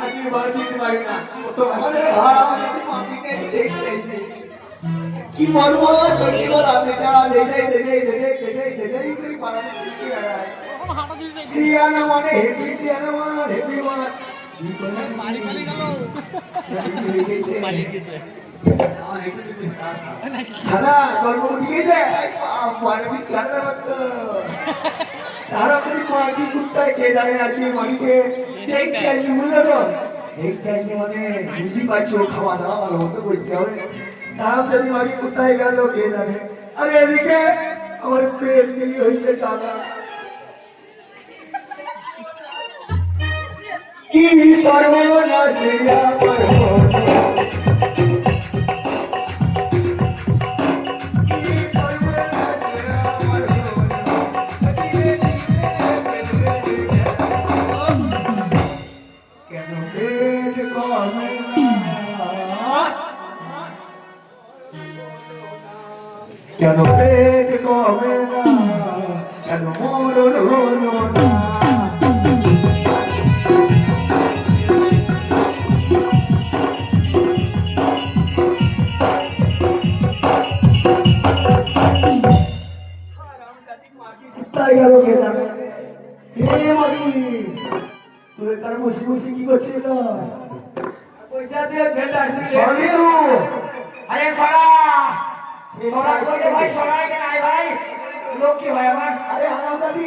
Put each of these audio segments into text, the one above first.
আজকে বাড়ি পারি না কত আসলে কি মর্ম সচিব রাতেটা লেজাই লেজাই লেজাই লেজাই লেজাই করে পারানি কি আয় সিয়ানা মানে হেপি মানে পানি পানি গেল পানি গেছে সারা গল্প দিয়ে যায় মানে সারা মত তারা করে মাটি কুত্তায় কে জানে আজকে মাটিকে ঠিক চাইনি বুঝলো তো ঠিক চাইনি মানে বুঝি পাচ্ছি ও খাওয়া দাওয়া ভালো মতো করতে হবে তারা যদি মাটি কুত্তায় গেল কে জানে আরে এদিকে আমার পেট গেলি হয়েছে চালা কি সর্বনাশিয়া করবো কেন পেট কমে না কেন মরণ হলো না কোথায় গেল কে জানে হে মাগি তুই এখানে বসে বসে কি করছিস পয়সা দিয়ে ছেলে আসলে আরে সারা সরা করে ভাই সরা কেন আই ভাই লোক কি ভাই আমার আরে হারাম দাদি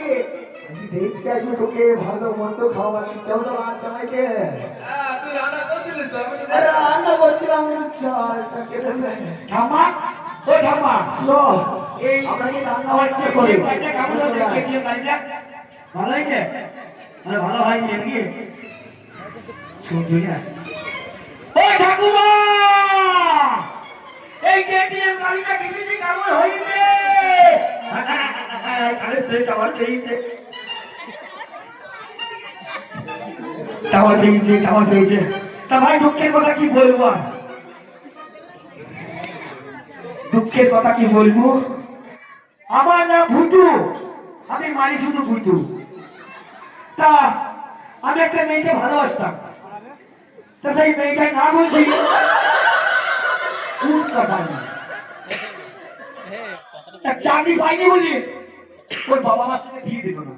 দেখতে আসবে তোকে ভালো মন্দ খাওয়াচ্ছি কেউ তো রাত চালাইকে তুই রান্না করছিলিস তো আরে রান্না করছিলাম চালটা কেটে দেন ঠাম্মা ওই ঠাম্মা লো এই আমরা কি রান্না হয় কি করি এটা কেমন হচ্ছে কেটিএম গাড়িটা ভালো হয়েছে আরে ভালো হয়নি নাকি শুনছি না ওই ঠাকুমা এই কেটিএম গাড়িটা কিনেছি কেমন হয়েছে আরে সেটা আমার পেয়েছে টাওয়ার পেয়েছে তা ভাই দুঃখের কথা কি বলবো দুঃখের কথা কি বলবো আমার নাম ভুতু আমি মারি শুধু ভুতু তা আমি একটা মেয়েকে ভালোবাসতাম তা সেই মেয়েটার নাম বলছি চাকরি পাইনি বলি ওর বাবা মার সাথে বিয়ে দিল না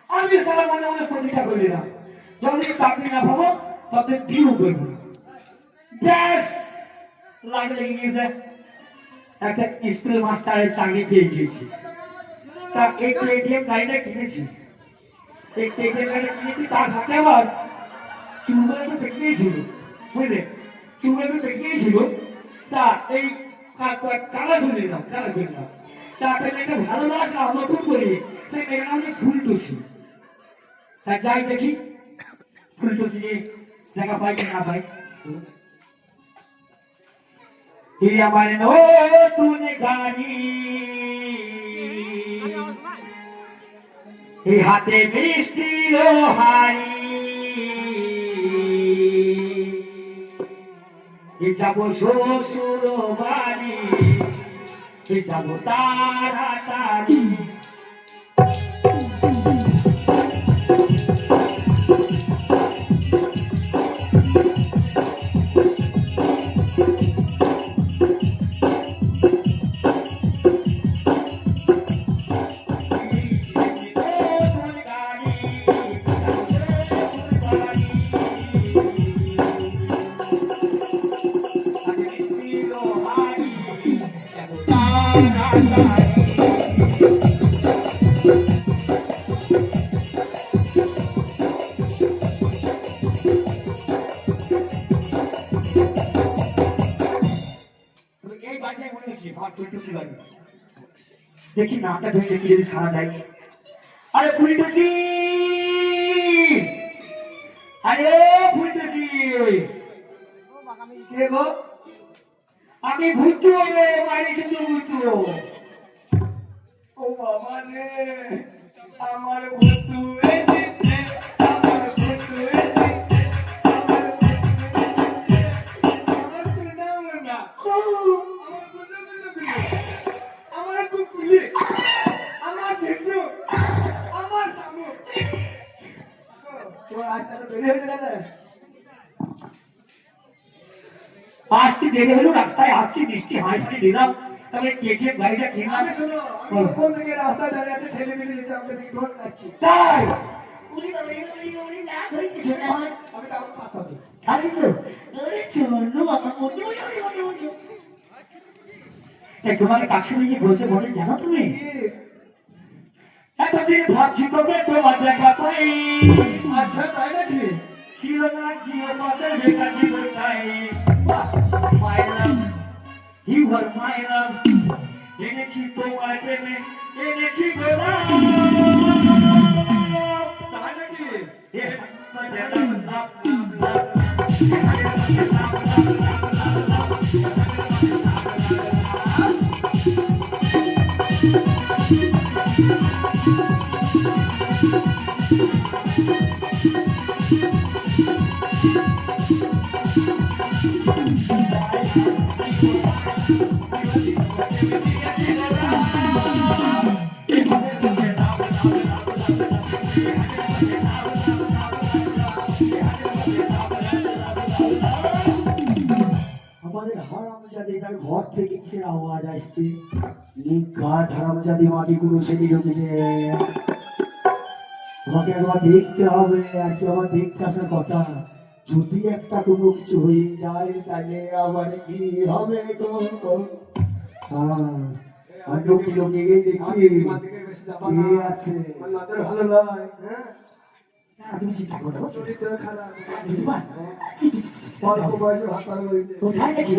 আমি সারা মনে মনে প্রতিজ্ঞা করে দিলাম যখন চাকরি না পাবো তখন বিয়ে করবো ব্যাস লাগ লেগে গিয়েছে একটা স্কুল মাস্টারের চাকরি পেয়ে গিয়েছি তা একটু এটিএম গাড়িটা কিনেছি একটু এটিএম গাড়িটা কিনেছি তার সাথে আবার চুলগুলো একটু পেকিয়েছিল বুঝলে চুলগুলো একটু পেকিয়েছিল তা এই কালা ধরে দিলাম তা একটা ভালোবাসলাম নতুন করে সেই মেয়ের নাম হচ্ছে ফুলটুসি তা যাই দেখি ফুলটুসি দেখা পাই কি না পাই এই আমার নতুন গাড়ি এই হাতে বৃষ্টি লোহারি যাবো শ্বশুর বাড়ি যাবো তাড়াতাড়ি দেখি নাকটা ধরে দেখি যদি সারা যায় আরে ফুলটুসি আরে ফুলটুসি কে গো আমি ভুতু মারি শুধু ভুতু ও বাবা রে আমার ভুতু এসেছে আমার ভুতু এসেছে আমার শোনাও না আমার কুকুলি আমার ঝেন্ডু আমার শামু তো আজটা তো দেরি হয়ে গেল আসতে দেরি হলো রাস্তায় আসছি বৃষ্টি হাই ফাই দিলাম তাহলে কেটিএম গাড়িটা কিনলাম আমি শোনো আমি কোন থেকে রাস্তায় দাঁড়িয়ে আছে ছেলে মেয়ে এসে আমাকে দেখে ধরে খাচ্ছি তাই আমি তাও পাতা দিই আমি তো চলো বাবা তোমাকে কাছে নিয়ে বলতে বলে জানো তুমি এতদিন ভাবছি কবে তোমার দেখা পাই আচ্ছা তাই নাকি ছিল না জীবনের বেকার জীবনটাই মাই লাভ ইউ আর মাই লাভ এনেছি তোমার প্রেমে এনেছি গোলাম তাই নাকি আমাদের হারামজাদে তার ঘর থেকে কিসের আওয়াজ আসছে নিঘাত হারামজাদি মাটি গুলো সেটি ঢুকেছে আমাকে একবার দেখতে হবে আর কি আমার দেখতে আসার কথা যদি একটা কোনো কিছু হয়ে যায় তাহলে আবার কি হবে তো আর লোকে লোকে গিয়ে দেখি তোমার দিকে বেশি যাবা কে না আছে আমার নজর ভালো নয় হ্যাঁ তুমি চিন্তা করো না। চরিত্র খারাপ দিদিমা, ছি, ছি, ছি, ছি, ছি, অল্প বয়সে ভাত পার হয়েছে কোথায় নাকি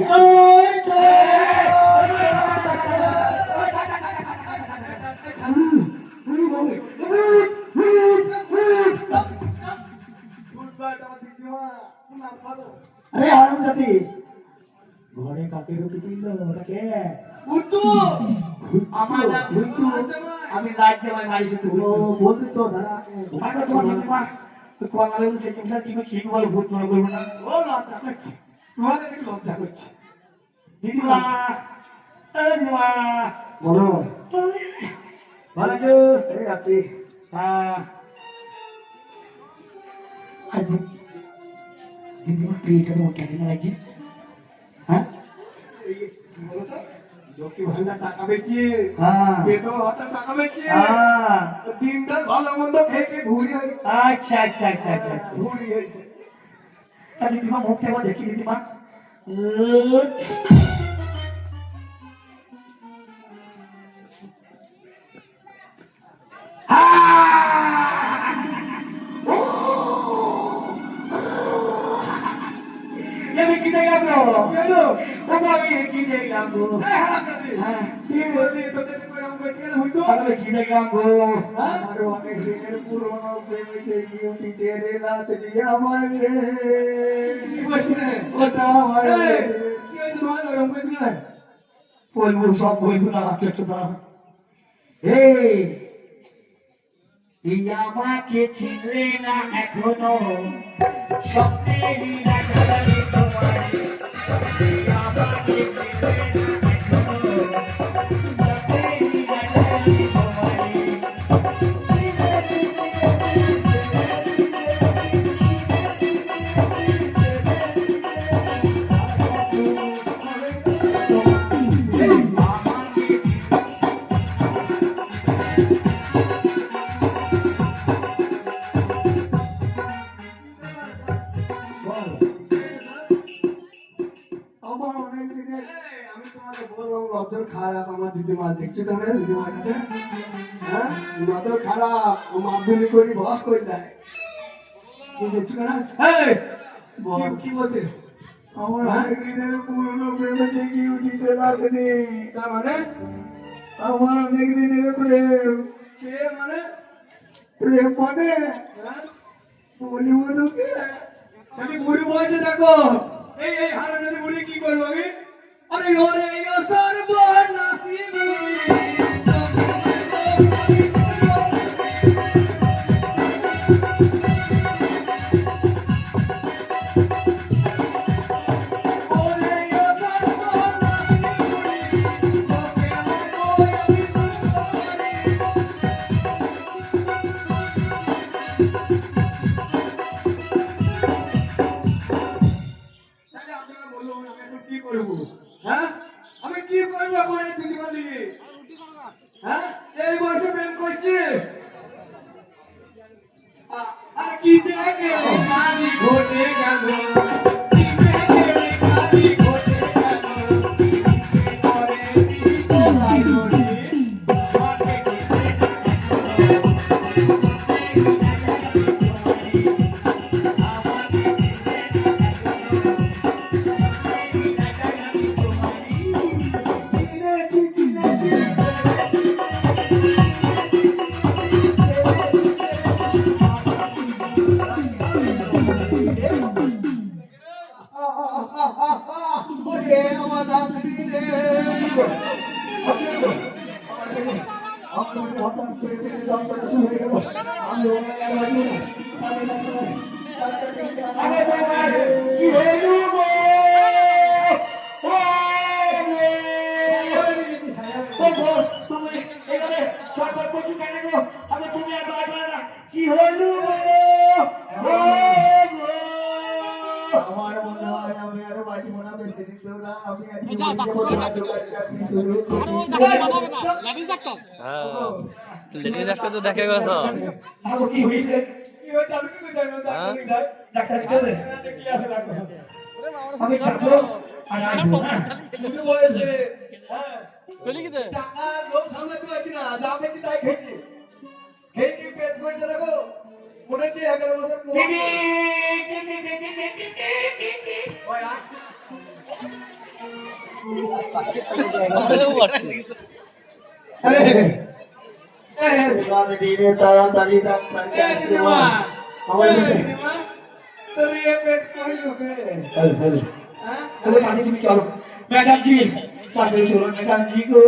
ফুটবল আমার দিদিমা নাম খাদো আরে আরাম জাতি ঘরে কাকে ঢুকেছিল ওটাকে উত্তু আমার নাম ভুইটু আমি রাজ্যে আমার মারি শুধু ও বলতে তো দাদা ওখানে তোমার দিদিমা তো কোন আলো সে জিনিসটা কি ঠিক বলে ভূত মনে করবো না ও লজ্জা করছে তোমাকে দেখে লজ্জা করছে দিদিমা দিদিমা বলো ভালো আছো এই আছি হ্যাঁ দিদিমা পেয়েটা তো কেন লাগছে হ্যাঁ লক্ষ্মী ভান্ডার টাকা বেঁচে হ্যাঁ বেতন হাতে টাকা বেঁচে হ্যাঁ দিনটা ভালো মন্দ খেয়ে ঘুরি হয়েছে আচ্ছা আচ্ছা আচ্ছা আচ্ছা আচ্ছা ঘুরি হয়েছে দিদিমা মুখটা একবার দেখি দিদিমা আমি কি দেখলাম কেন আমি কি দেখলাম গো কি বললি তোদের করে আমি বেঁচে গেলে হইতো আমি কি দেখলাম গো আমার অনেক দিনের পুরনো প্রেমিকে কি উঠিছে রে রাত দিয়ে আমার রে কি বলছিস রে ওটা আমার এই, কি হয়েছে তোমার ওরকম করছিস না বলবো সব বলবো না আমাকে একটু দাও এই আমাকে চিনলে না এখনো স্বপ্নেরই রাজধানী তোমার এই আমাকে চিনলে না এখনো স্বপ্নেরই রাজধানী আমার অনেক দিনের আমি তোমাকে বলবো নজর খারাপ আমার দিদিমা দেখছো কেন দিদিমার কাছে হ্যাঁ নজর খারাপ ও মাধ্যমিক করি বস করে দেয় কি দেখছো কেন এই কি বলছে আমার অনেক দিনের পুরনো প্রেমে থেকে উঠিছে রাজনী তার মানে আমার অনেক দিনের প্রেম কে মানে প্রেম মানে বলি বলুকে আমি বুড়ি বয়সে দেখো এই হারা যদি বলি কি করবো আমি আরে ওরে সর্বনাশী কি আমার রাত্রি রে আমার হঠাৎ করে যন্ত্রণা শুরু হয়ে গেল আমি আরে তোমার কি হইল গো? ও গো, তুমি এখানে ছটফট করছো কেন গো? আমি তুমি একবার একবার না, কি হইল গো? ও গো, আমার মনে হয় আমি আরো বাঁচবো না বেশি দিন না আমি আর যা, doctor, ladies doctor ladies doctor তো দেখে গেছ আগো কি হইছে? কি হয়েছে আমি কি জানি না ডাক্তার কি করে? কি আছে ডাক্তার আমি থাকবো আর আসবো না। তুমি বলেছে হ্যাঁ চলে গেছে টাকা লোক সামলাতে পারছি না যা পেয়েছি তাই খেয়েছি খেয়ে কি পেট ভরেছে দেখো মনে হচ্ছে 11 বছর পর TT, TT, TT, TT, TT. ওই আসছে আরে, বাবা দিনে তাড়াতাড়ি ডাক্তার কাছে মা আমার দিদিমা তোর এই পেট কই লোকে হ্যাঁ আরে কাছে তুমি চলো ম্যাডাম জি, কাছে চলো ম্যাডাম জি গো।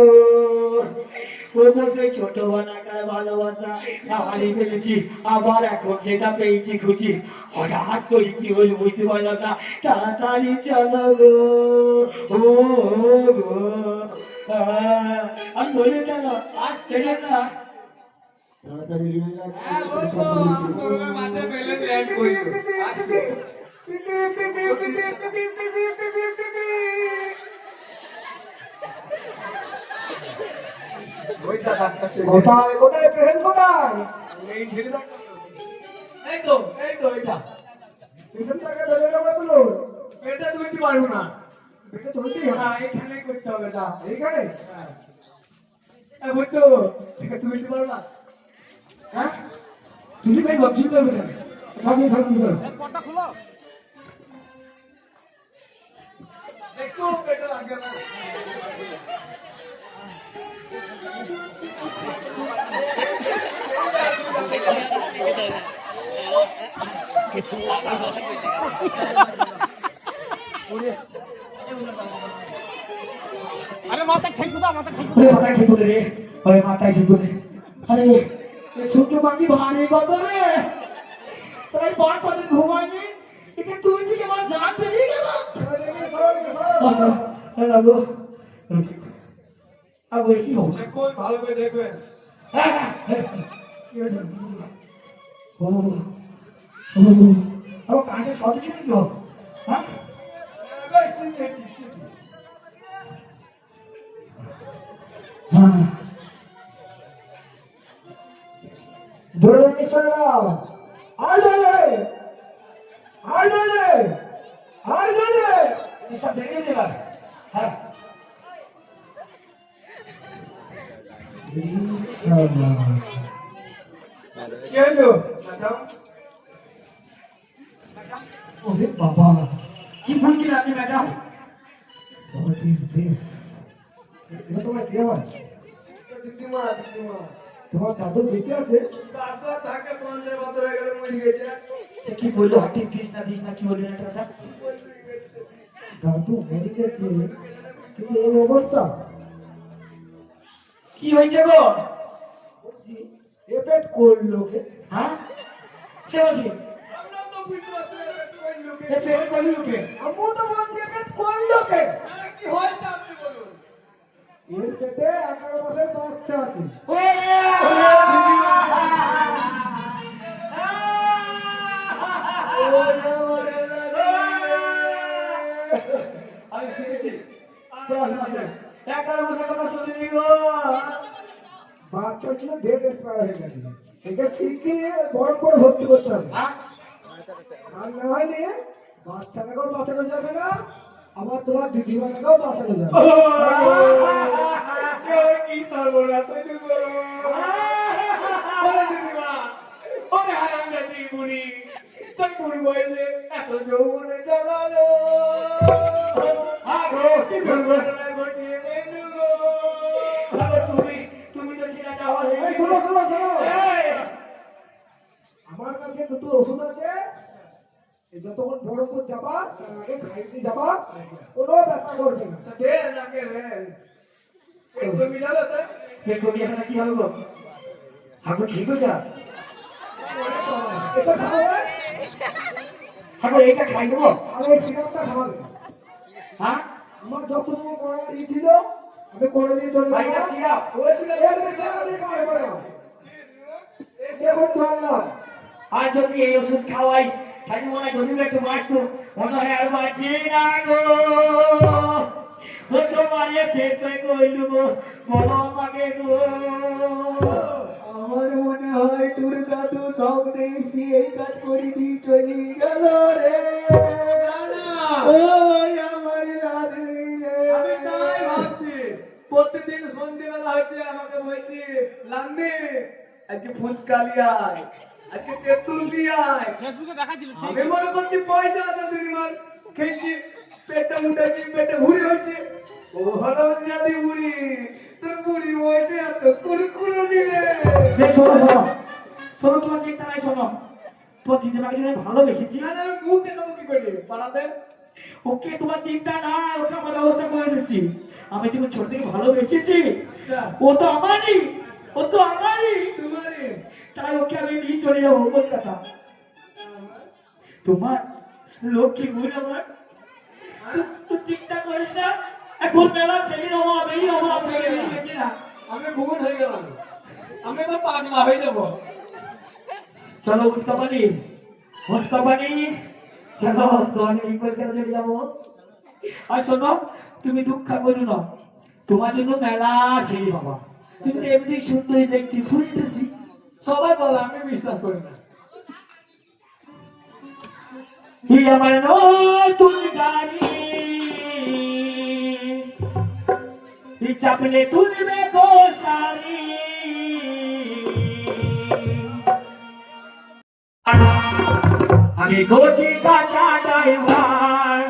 ও বসে ছোটবেলাকার ভালোবাসা হারিয়ে ফেলেছি, আবার এখন সেটা পেয়েছি খুঁজি। হঠাৎ করে কি হলো বুঝতে পারলাম না, তাড়াতাড়ি চলো গো। ও গো, আমি বলে কেন আসছে না? তাড়াতাড়ি নিয়ে যাও। হ্যাঁ বলছো সরবে মাঠে পেলে ল্যান্ড কইলো আসছে ওইটা ডাক্তার কোথায় কোথায় পেশেন্ট কোথায় এই ছেলে ডাক্তার এই তো এটা পেশেন্টটাকে বেলে যাবে তো এটা তুলতে পারবো না এটা তুলতেই হবে হ্যাঁ এখানে করতে হবে যা এইখানে হ্যাঁ এই বুঝতো এটা তুলতে পারবো না হ্যাঁ তুমি ভাই ভাবছি পারবে না, থাকুন থাকুন থাকুন। পটটা খুলো একটু পেটে লাগবে না আরে মাথা ঠিক দাও মাথা ঠিক ওরে মাথায় ঠিক বলে রে, ওরে মাথায় ঠিক বলে। আরে এই ছোট্ট পাখি ভারী কত রে, তাই বাচ্চাদের ঘুমায়নি, এটা তুমি থেকে আমার জান বেরিয়ে গেল। আগো আগো কি হলো? দেখুন ভালো করে দেখবেন আমার কাজে সঠিক কি হলো? হ্যাঁ হ্যাঁ ধরে চলে যাও, আর ধরে এসব বেরিয়ে যাবে। হ্যাঁ কি হলো ম্যাডাম ওরে বাবা, কি বলছেন আপনি ম্যাডাম? এটা তোমার কে হয় দিদিমা তোমার দাদু বেঁচে আছে দাদা থাকে 50 বছর হয়ে গেল মরে গেছে কি বললো? হাঁটি দিস না কি বললেন এটা দাদা? দাদু মরে গেছে কিন্তু এই অবস্থা কি হয়েছে গো? এ পেট করলো কে হ্যাঁ সে বলছি আমরা তো বিশ্বাস পেট করলো কে এ পেট করলি লোকে। আমু তো বলছি এ পেট করলো কে আরে কি হয় তা আপনি বলুন এর পেটে 11 বছর বাচ্চা আছে আমি শুনেছি 10 মাসের 11 মাসের কথা শুনিনি গো। বাচ্চা ছিল ডেট এক্সপায়ার হয়ে গেছে এটা ঠিকই বড় করে ভর্তি করতে হবে হ্যাঁ আর না হলে বাচ্চাটাকেও বাঁচানো যাবে না আবার তোমার দিদিমাকেও বাঁচানো যাবে না। কি সর্বনাশ হয়েছে গো। ওরে দিদিমা, ওরে হারামজাদি বুড়ি, তোর বুড়ি বয়সে এত যৌবনে জ্বালালো। আগো, কি দুর্ঘটনা ঘটিয়ে দিলে গো। আগো, তুমি তো ছিলা যাওয়া হয়ে এই শোনো, শোনো, শোনো। এই, আমার কাছে দুটো ওষুধ আছে যতক্ষণ বরফ যাবা তার আগে খাইতে যাবা, কোনো ব্যথা করবে না। দে নাকে রে পেট কমে যাবে তো পেট কমে যাবে না কি হবে গো হাগো ঠিক হয়ে যা এটা খাওয়াবে, হাগো এইটা খাই দেবো আর ওই সিরাপটা খাওয়াবে। হ্যাঁ আমার যতটুকু করার ই ছিল আমি করে দিয়ে চলে ভাইটা গেলাম। সিরাপ হয়েছিল এখন চললাম। আর যদি এই ওষুধ খাওয়াই তাই মনে হয় গরিব একটু বাঁচতো মনে হয় আর বাঁচি না গো ও তো মারিয়ে পেট পেয়ে কইলু গো বলো আমাকে গো আমার মনে হয় তোর দাদু স্বপ্নে এসে এই কাজ করে দিয়ে চলে গেল রে। ওই আমার রাধুনি রে। আমি তাই ভাবছি প্রতিদিন সন্ধ্যেবেলা হচ্ছে আমাকে বলছি লান্নি আজকে ফুচকা লিয়ে আয় আজকে তেঁতুল লিয়ে আয় ফেসবুকে দেখাচ্ছিল ঠিক আমি মনে করছি পয়সা আছে দিদিমার খেয়েছি পেটটা উঠেছি পেটে ভুড়ি হয়েছে ও হলো জানি বুড়ি তোর বুড়ি বয়সে এত কুরকুরে দিলে শোনো শোনো শোনো তোমার চিন্তা নাই শোনো তোমার দিদিমাকে যদি আমি ভালোবেসেছি না আমি মুখ দেখাবো কি করে পাড়াতে ওকে তোমার চিন্তা নাই ওকে আমার ব্যবস্থা করে দিচ্ছি আমি যখন ছোট থেকে ভালোবেসেছি ও তো আমারই ও তো আমারই তোমারই তাই ওকে আমি নিয়ে চলে যাবো কলকাতা তোমার লক্ষ্মী গুণ আমার তুই চিন্তা করিস না এখন মেলা ছেলের অভাব এই অভাব দেখি না আমি গুণ হয়ে গেলাম আমি এবার পাগলা হয়ে যাবো চলো উঠতে পারি চলো তোমাকে এই কলকাতা চলে যাবো আর শোনো তুমি দুঃখ করো না তোমার জন্য মেলা ছেলে বাবা তুমি তো এমনি সুন্দরী দেখতে ফুলতেছি সবাই বলে আমি বিশ্বাস করি না ই আমার নতুন গাড়ি ই চাপলে তুলবে গো শাড়ি আমি গোছি কাঁচা ড্রাইভার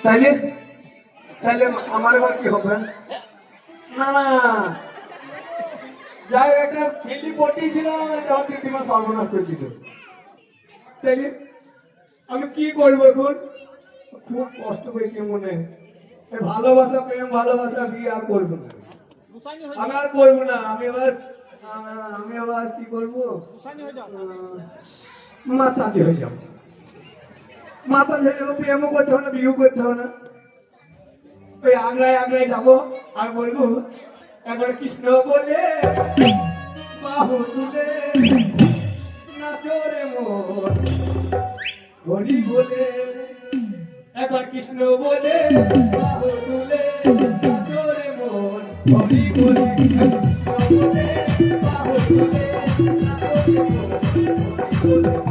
তাইলে তাইলে আমার এবার কি হবে না না যাই একটা ছেলে পটিয়েছিল যখন দিদিমা সর্বনাশ করে দিত তাইলে আমি কি করবো এখন খুব কষ্ট পেয়েছি মনে এই ভালোবাসা প্রেম ভালোবাসা বিয়ে আর করবো না গুসাইনি হয়ে আমি আর করবো না আমি এবার কি করবো গুসাইনি হয়ে যাও মাতাজি হয়ে যাবো মাতা ছেলে প্রেমও করতে হবে না বিয়েও করতে হবে না ওই আগ্রায় যাবো আর বলবো একবার কৃষ্ণ বলে বাহু তুলে নাচরে মোর হরি বলে একবার কৃষ্ণ বলে বাহু তুলে নাচরে মোর হরি বলে কৃষ্ণ বলে বাহু তুলে নাচরে মোর হরি বলে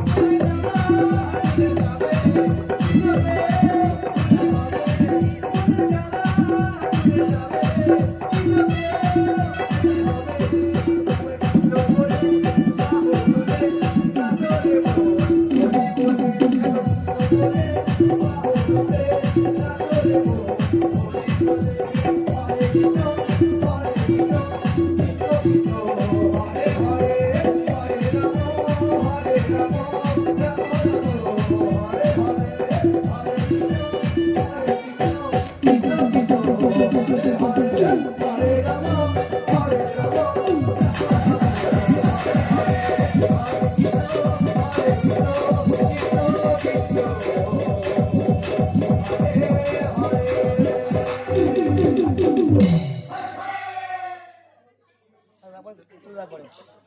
তারপরে